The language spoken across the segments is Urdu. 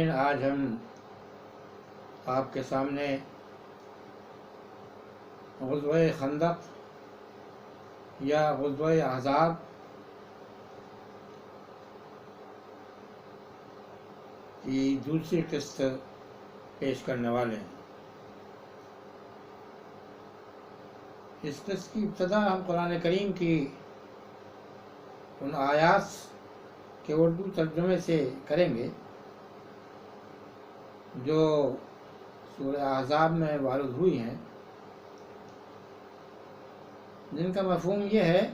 آج ہم آپ کے سامنے غزوہ خندق یا غزوہ احزاب کی دوسری قسط پیش کرنے والے ہیں۔ اس قسط کی ابتدا ہم قرآن کریم کی ان آیات کے اردو ترجمے سے کریں گے جو سورہ احزاب میں وارد ہوئی ہیں، جن کا مفہوم یہ ہے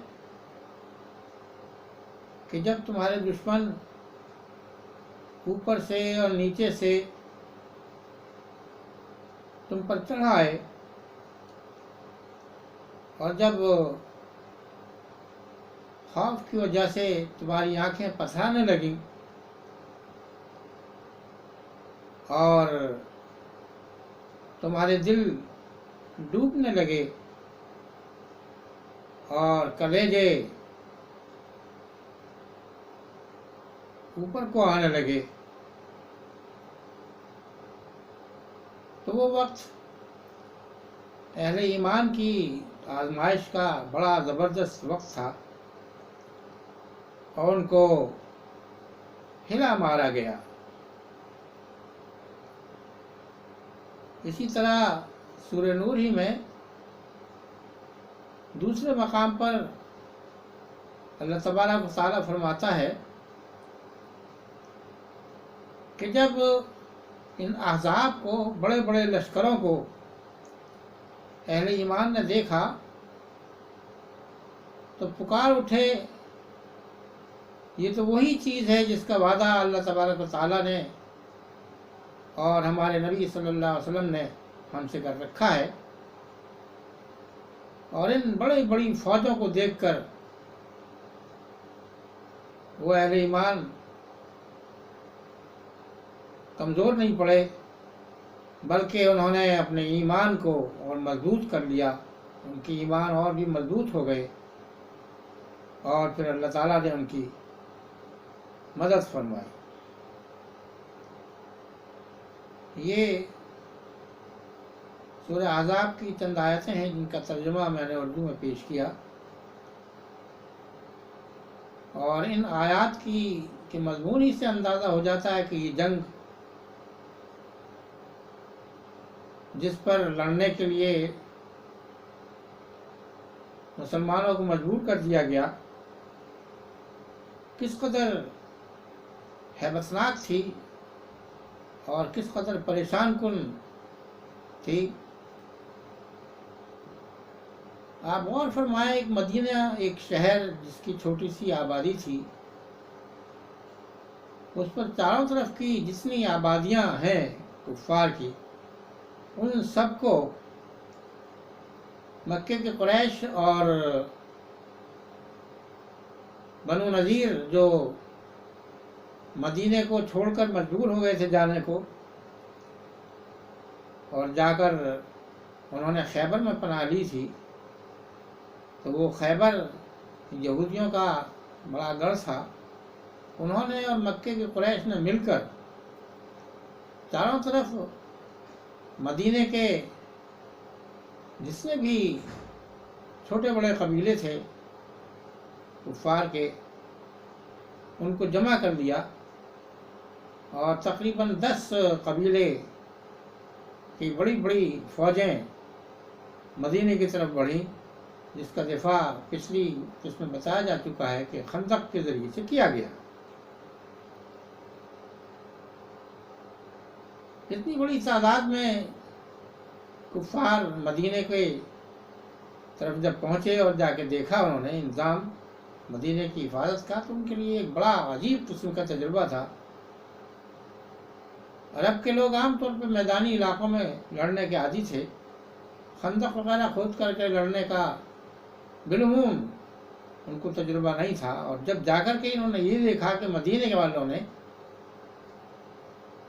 کہ جب تمہارے دشمن اوپر سے اور نیچے سے تم پر چڑھ آئے اور جب خوف کی وجہ سے تمہاری آنکھیں پتھرانے لگیں اور تمہارے دل ڈوبنے لگے اور کلیجے اوپر کو آنے لگے، تو وہ وقت اہل ایمان کی آزمائش کا بڑا زبردست وقت تھا اور ان کو ہلا مارا گیا۔ اسی طرح سورہ نور ہی میں دوسرے مقام پر اللہ تبارک و تعالیٰ فرماتا ہے کہ جب ان احزاب کو، بڑے بڑے لشکروں کو اہل ایمان نے دیکھا تو پکار اٹھے، یہ تو وہی چیز ہے جس کا وعدہ اللہ تبارک و تعالیٰ نے اور ہمارے نبی صلی اللہ علیہ وسلم نے ہم سے کر رکھا ہے۔ اور ان بڑی بڑی فوجوں کو دیکھ کر وہ اہل ایمان کمزور نہیں پڑے، بلکہ انہوں نے اپنے ایمان کو اور مضبوط کر لیا، ان کی ایمان اور بھی مضبوط ہو گئے اور پھر اللہ تعالیٰ نے ان کی مدد فرمائی۔ یہ سورہ احزاب کی چند آیتیں ہیں جن کا ترجمہ میں نے اردو میں پیش کیا، اور ان آیات کے مضمون ہی سے اندازہ ہو جاتا ہے کہ یہ جنگ جس پر لڑنے کے لیے مسلمانوں کو مجبور کر دیا گیا کس قدر ہیبتناک تھی اور کس قدر پریشان کن تھی۔ آپ غور فرمائیں، ایک مدینہ، ایک شہر جس کی چھوٹی سی آبادی تھی، اس پر چاروں طرف کی جتنی آبادیاں ہیں کفار کی، ان سب کو مکے کے قریش اور بنو نذیر جو مدینے کو چھوڑ کر مجبور ہو گئے تھے جانے کو، اور جا کر انہوں نے خیبر میں پناہ لی تھی، تو وہ خیبر یہودیوں کا بڑا گڑھ تھا، انہوں نے اور مکے کے قریش نے مل کر چاروں طرف مدینے کے جتنے بھی چھوٹے بڑے قبیلے تھے کفار کے، ان کو جمع کر لیا اور تقریباً 10 قبیلے کی بڑی بڑی فوجیں مدینے کی طرف بڑھیں، جس کا دفاع پچھلی قسط میں بتایا جا چکا ہے کہ خندق کے ذریعے سے کیا گیا۔ اتنی بڑی تعداد میں کفار مدینے کے طرف جب پہنچے اور جا کے دیکھا انہوں نے انتظام مدینے کی حفاظت کا، تو ان کے لیے ایک بڑا عجیب قسم کا تجربہ تھا۔ عرب کے لوگ عام طور پہ میدانی علاقوں میں لڑنے کے عادی تھے، خندق وغیرہ کھود کر کے لڑنے کا بالعموم ان کو تجربہ نہیں تھا، اور جب جا کر کے انہوں نے یہ دیکھا کہ مدینے کے والوں نے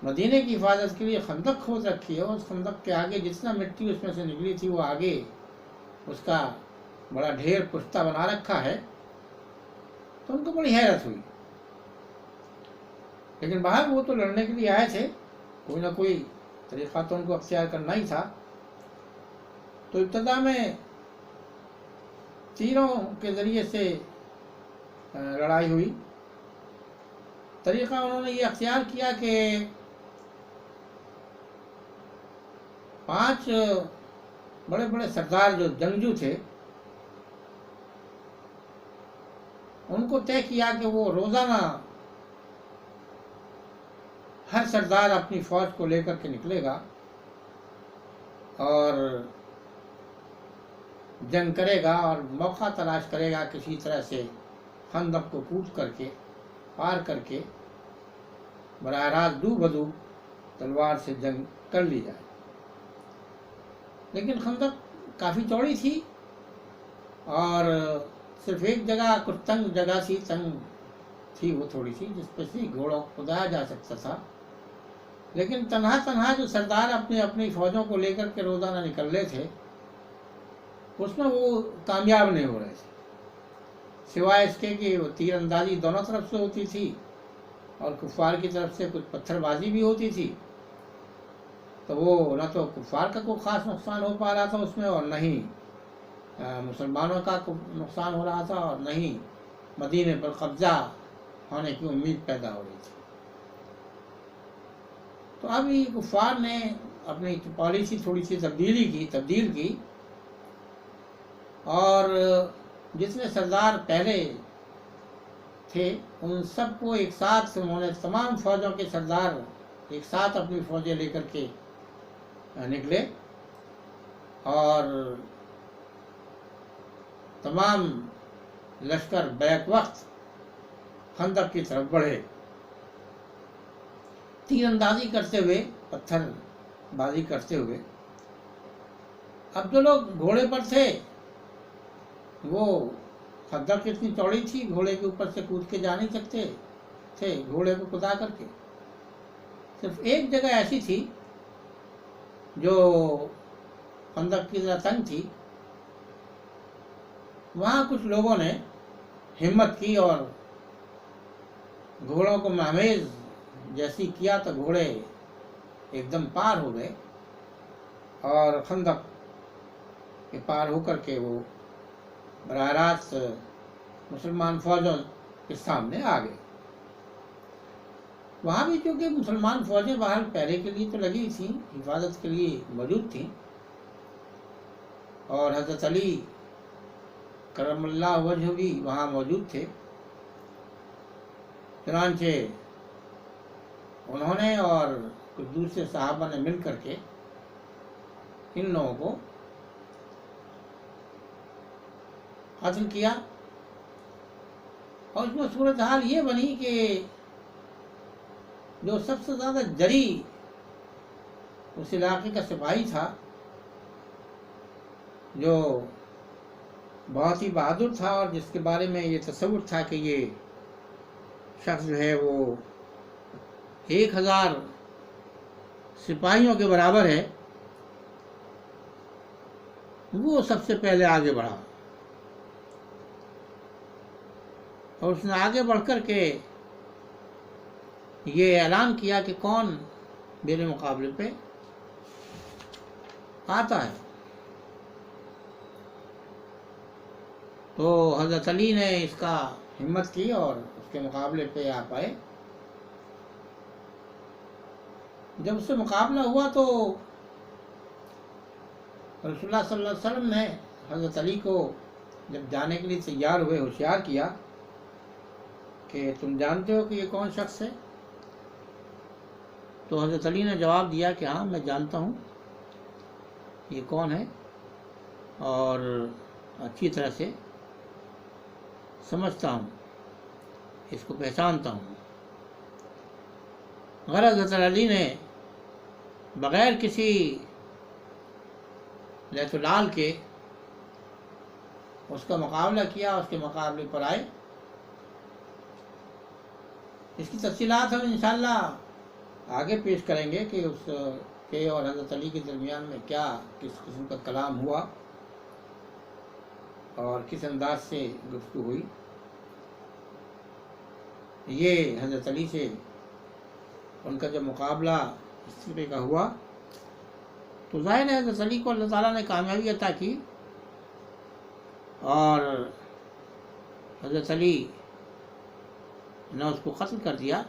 مدینے کی حفاظت کے لیے خندق کھود رکھی ہے، اور اس خندق کے آگے جتنا مٹی اس میں سے نکلی تھی وہ آگے اس کا بڑا ڈھیر پختہ بنا رکھا ہے، تو ان کو بڑی حیرت ہوئی۔ لیکن باہر وہ تو لڑنے کے لیے آئے تھے، کوئی نہ کوئی طریقہ تو ان کو اختیار کرنا ہی تھا۔ تو ابتدا میں تیروں کے ذریعے سے لڑائی ہوئی۔ طریقہ انہوں نے یہ اختیار کیا کہ 5 بڑے بڑے سردار جو جنگجو تھے، ان کو طے کیا کہ وہ روزانہ ہر سردار اپنی فوج کو لے کر کے نکلے گا اور جنگ کرے گا، اور موقع تلاش کرے گا کسی طرح سے خندق کو کود کر کے پار کر کے براہ راست دو بدو تلوار سے جنگ کر لی جائے۔ لیکن خندق کافی چوڑی تھی اور صرف ایک جگہ کچھ تنگ جگہ تنگ تھی وہ تھوڑی سی، جس پہ سے گھوڑوں کو کدایا جا سکتا تھا۔ لیکن تنہا جو سردار اپنی فوجوں کو لے کر کے روزانہ نکل رہے تھے، اس میں وہ کامیاب نہیں ہو رہے تھے، سوائے اس کے کہ وہ تیر اندازی دونوں طرف سے ہوتی تھی اور کفار کی طرف سے کچھ پتھر بازی بھی ہوتی تھی۔ تو وہ نہ تو کفار کا کوئی خاص نقصان ہو پا رہا تھا اس میں، اور نہ ہی مسلمانوں کا نقصان ہو رہا تھا، اور نہ ہی مدینے پر قبضہ ہونے کی امید پیدا ہو رہی تھی۔ تو اب یہ کفار نے اپنی پالیسی تھوڑی سی تبدیل کی اور جتنے سردار پہلے تھے ان سب کو ایک ساتھ انہوں نے، تمام فوجوں کے سردار ایک ساتھ اپنی فوجیں لے کر کے نکلے اور تمام لشکر بیک وقت خندق کی طرف بڑھے، تیر اندازی کرتے ہوئے، پتھر بازی کرتے ہوئے۔ اب جو لوگ گھوڑے پر تھے وہ خندق اتنی چوڑی تھی، گھوڑے کے اوپر سے کود کے جا نہیں سکتے تھے، گھوڑے کو کدا کر کے۔ صرف ایک جگہ ایسی تھی جو خندق کی ذرا تنگ تھی، وہاں کچھ لوگوں نے ہمت کی اور گھوڑوں کو مہمیز جیسی کیا تو گھوڑے ایک دم پار ہو گئے اور خندق کے پار ہو کر کے وہ براہ راست مسلمان فوجوں کے سامنے آ گئے۔ وہاں بھی چونکہ مسلمان فوجیں باہر پہرے کے لیے تو لگی تھیں، حفاظت کے لیے موجود تھیں، اور حضرت علی کرم اللہ وجہ بھی وہاں موجود تھے۔ چنانچہ انہوں نے اور کچھ دوسرے صحابہ نے مل کر کے ان لوگوں کو قتل کیا، اور اس میں صورتحال یہ بنی کہ جو سب سے زیادہ جری اس علاقے کا سپاہی تھا، جو بہت ہی بہادر تھا اور جس کے بارے میں یہ تصور تھا کہ یہ شخص جو ہے وہ 1000 سپاہیوں کے برابر ہے، وہ سب سے پہلے آگے بڑھا اور اس نے آگے بڑھ کر کے یہ اعلان کیا کہ کون میرے مقابلے پہ آتا ہے۔ تو حضرت علی نے اس کا ہمت کی اور اس کے مقابلے پہ آ پائے۔ جب اس سے مقابلہ ہوا تو رسول اللہ صلی اللہ علیہ وسلم نے حضرت علی کو جب جانے کے لیے تیار ہوئے ہوشیار کیا کہ تم جانتے ہو کہ یہ کون شخص ہے؟ تو حضرت علی نے جواب دیا کہ ہاں میں جانتا ہوں یہ کون ہے اور اچھی طرح سے سمجھتا ہوں، اس کو پہچانتا ہوں۔ غرض حضرت علی نے بغیر کسی لیت و لال کے اس کا مقابلہ کیا، اس کے مقابلے پر آئے۔ اس کی تفصیلات ہم انشاءاللہ آگے پیش کریں گے کہ اس کے اور حضرت علی کے درمیان میں کیا کس قسم کا کلام ہوا اور کس انداز سے گفتگو ہوئی۔ یہ حضرت علی سے ان کا جب مقابلہ اس طرح کا ہوا تو ظاہر ہے حضرت علی کو اللہ تعالیٰ نے کامیابی عطا کی اور حضرت علی نے اس کو قتل کر دیا۔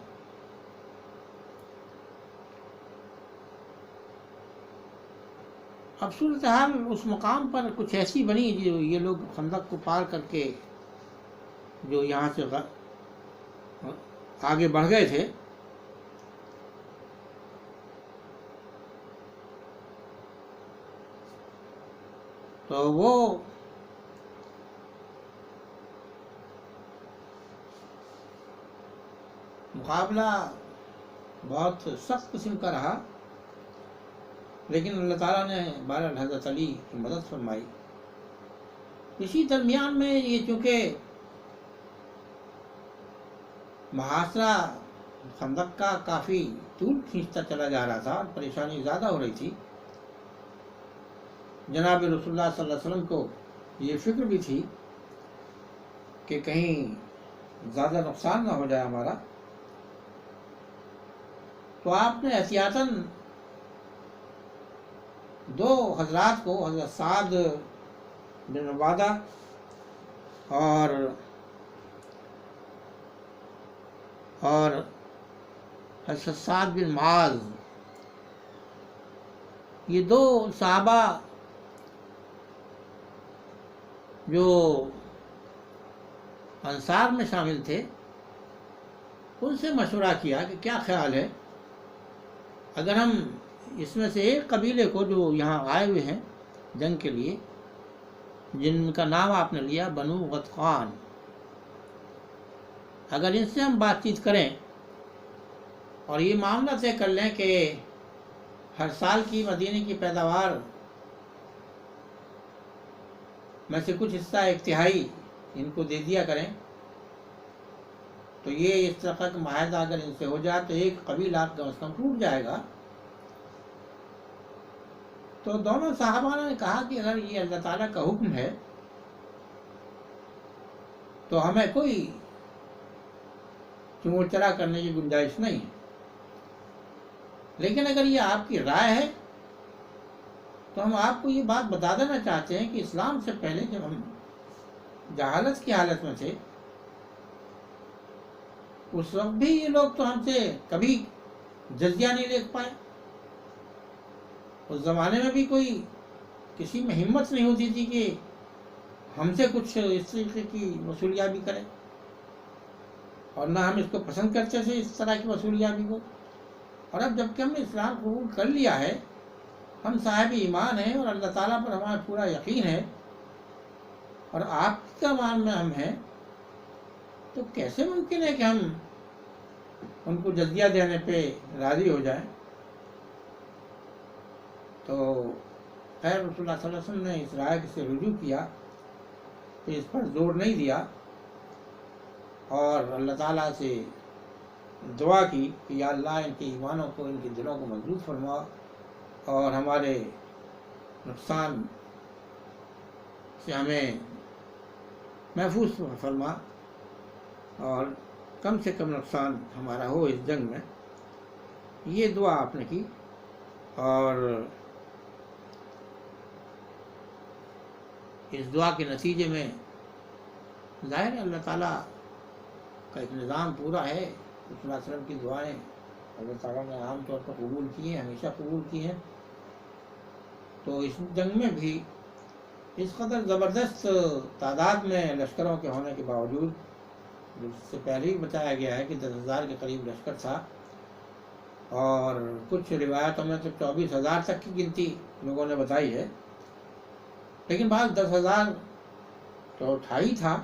اب صورتحال اس مقام پر کچھ ایسی بنی جو یہ لوگ خندق کو پار کر کے جو یہاں سے آگے بڑھ گئے تھے، تو وہ مقابلہ بہت سخت قسم کا رہا، لیکن اللہ تعالیٰ نے بہرحال حضرت علی کی مدد فرمائی۔ اسی درمیان میں یہ چونکہ محاصرہ خندق کا کافی طول کھینچتا چلا جا رہا تھا اور پریشانی زیادہ ہو رہی تھی، جناب رسول اللہ صلی اللہ علیہ وسلم کو یہ فکر بھی تھی کہ کہیں زیادہ نقصان نہ ہو جائے ہمارا، تو آپ نے احتیاطاً دو حضرات کو، حضرت سعد بن عبادہ اور حضرت سعد بن معاذ، یہ دو صحابہ جو انصار میں شامل تھے، ان سے مشورہ کیا کہ کیا خیال ہے اگر ہم اس میں سے ایک قبیلے کو جو یہاں آئے ہوئے ہیں جنگ کے لیے، جن کا نام آپ نے لیا بنو غطفان، اگر ان سے ہم بات چیت کریں اور یہ معاملہ طے کر لیں کہ ہر سال کی مدینے کی پیداوار میں سے کچھ حصہ، ایک تہائی ان کو دے دیا کریں، تو یہ اس طرح کا معاہدہ اگر ان سے ہو جائے تو ایک قبیلہ کم از کم ٹوٹ جائے گا۔ تو دونوں صحابہ نے کہا کہ اگر یہ اللہ تعالیٰ کا حکم ہے تو ہمیں کوئی چمور چرا کرنے کی گنجائش نہیں ہے، لیکن اگر یہ آپ کی رائے ہے تو ہم آپ کو یہ بات بتا دینا چاہتے ہیں کہ اسلام سے پہلے جب ہم جہالت کی حالت میں تھے، اس وقت بھی یہ لوگ تو ہم سے کبھی جزیہ نہیں لے پائے، اس زمانے میں بھی کوئی کسی میں ہمت نہیں ہوتی تھی کہ ہم سے کچھ اس طریقے کی وصولیابی کرے، اور نہ ہم اس کو پسند کرتے تھے اس طرح کی وصولیابی کو۔ اور اب جب کہ ہم نے اسلام قبول کر لیا ہے، ہم صاحب ایمان ہیں اور اللہ تعالیٰ پر ہمارا پورا یقین ہے اور آپ کا مان میں ہم ہیں، تو کیسے ممکن ہے کہ ہم ان کو جزیہ دینے پہ راضی ہو جائیں؟ تو خیر رسول اللہ صلی اللہ علیہ وسلم نے اس رائے سے رجوع کیا، تو اس پر زور نہیں دیا اور اللہ تعالیٰ سے دعا کی کہ یا اللہ ان کے ایمانوں کو، ان کے دلوں کو مضبوط فرما اور ہمارے نقصان سے ہمیں محفوظ فرما، اور کم سے کم نقصان ہمارا ہو اس جنگ میں۔ یہ دعا آپ نے کی، اور اس دعا کے نتیجے میں ظاہر ہے اللہ تعالیٰ کا ایک نظام پورا ہے۔ رسول اللہ صلی اللہ علیہ وسلم کی دعائیں اللہ تعالیٰ نے عام طور پر قبول کی ہیں، ہمیشہ قبول کی ہیں۔ تو اس جنگ میں بھی اس قدر زبردست تعداد میں لشکروں کے ہونے کے باوجود، جس سے پہلے ہی بتایا گیا ہے کہ 10,000 کے قریب لشکر تھا، اور کچھ روایتوں میں تو 24,000 تک کی گنتی لوگوں نے بتائی ہے، لیکن بعض 10,000 تو تھا ہی تھا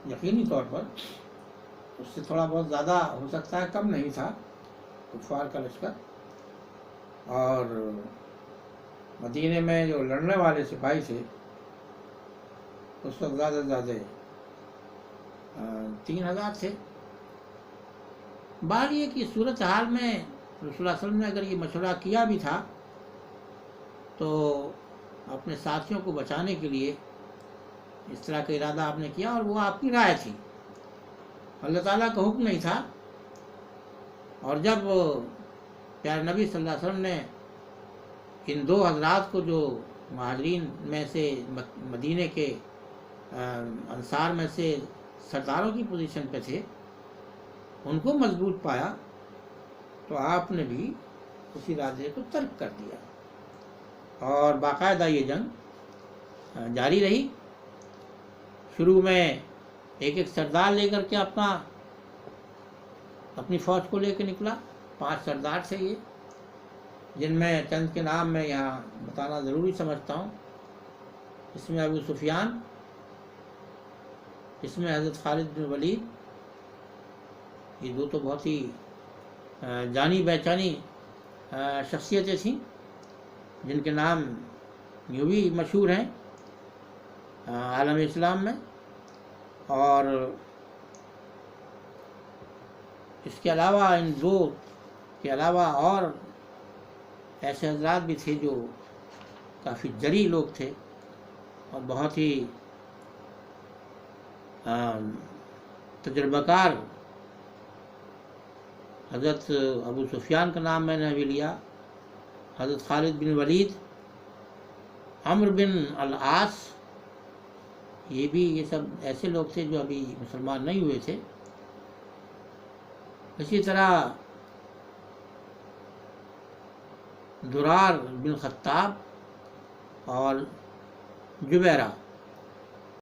یقینی طور پر، اس سے تھوڑا بہت زیادہ ہو سکتا ہے، کم نہیں تھا کفار کا لشکر۔ اور مدینے میں جو لڑنے والے سپاہی تھے اس وقت زیادہ سے زیادہ 3,000 تھے۔ بات یہ کہ صورتحال میں رسول اللہ صلی اللہ علیہ وسلم نے اگر یہ مشورہ کیا بھی تھا تو اپنے ساتھیوں کو بچانے کے لیے اس طرح کا ارادہ آپ نے کیا، اور وہ آپ کی رائے تھی، اللہ تعالیٰ کا حکم نہیں تھا۔ اور جب پیارے نبی صلی اللہ علیہ وسلم نے ان دو حضرات کو جو مہاجرین میں سے مدینے کے انصار میں سے سرداروں کی پوزیشن پہ تھے، ان کو مضبوط پایا تو آپ نے بھی اسی راستے کو ترک کر دیا اور باقاعدہ یہ جنگ جاری رہی۔ شروع میں ایک ایک سردار لے کر کے اپنی فوج کو لے کے نکلا، 5 سردار تھے یہ، جن میں چند کے نام میں یہاں بتانا ضروری سمجھتا ہوں۔ اس میں ابو سفیان، اس میں حضرت خالد بن ولید، یہ دو تو بہت ہی جانی پہچانی شخصیتیں تھیں جن کے نام یوں بھی مشہور ہیں عالم اسلام میں۔ اور اس کے علاوہ ان دو کے علاوہ اور ایسے حضرات بھی تھے جو کافی جری لوگ تھے اور بہت ہی تجربہ کار۔ حضرت ابو سفیان کا نام میں نے ابھی لیا، حضرت خالد بن ولید، عمرو بن العاص، یہ سب ایسے لوگ تھے جو ابھی مسلمان نہیں ہوئے تھے۔ اسی طرح درار بن خطاب اور جبیرہ